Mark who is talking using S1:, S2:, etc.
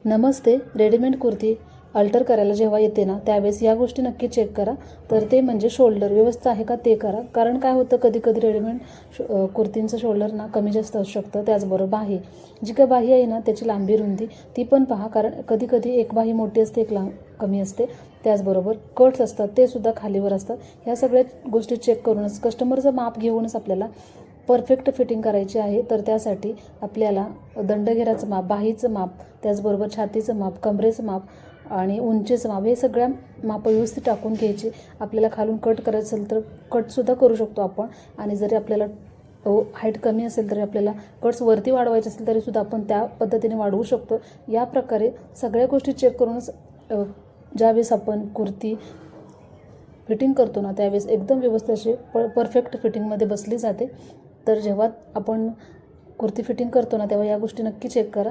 S1: नमस्ते. Readymade kurti alter करायला जेव्हा येते ना त्यावेळेस या गोष्टी नक्की चेक करा. तर ते म्हणजे शोल्डर व्यवस्था आहे का ते करा. कारण काय होतं कधी कधी रेडीमेड कुर्तींचं शोल्डर ना कमी जास्त असू शकतं. त्याचबरोबर बाही जी काय बाही आहे ना त्याची लांबी रुंदी ती पण पहा. कारण कधी कधी एक बाही मोठी असते एक कमी असते. त्याचबरोबर कट्स असतात ते सुद्धा खालीवर असतात. ह्या सगळ्या गोष्टी चेक करूनच कस्टमरचं माप घेऊनच आपल्याला परफेक्ट फिटिंग करायची आहे. तर त्यासाठी आपल्याला दंडघेराचं माप, बाहीचं माप, त्याचबरोबर छातीचं माप, कमरेचं माप आणि उंचीचं माप हे सगळ्या माप व्यवस्थित टाकून घ्यायची. आपल्याला खालून कट करायचं असेल तर कटसुद्धा करू शकतो आपण. आणि जरी आपल्याला हाईट कमी असेल तरी आपल्याला कट्स वरती वाढवायचे असेल तरीसुद्धा आपण त्या पद्धतीने वाढवू शकतो. या प्रकारे सगळ्या गोष्टी चेक करूनच ज्यावेळेस आपण कुर्ती फिटिंग करतो ना त्यावेळेस एकदम व्यवस्थित अशी परफेक्ट फिटिंगमध्ये बसली जाते. तर जेव्हा आपण कुर्ती फिटिंग करतो ना तेव्हा या गोष्टी नक्की चेक करा.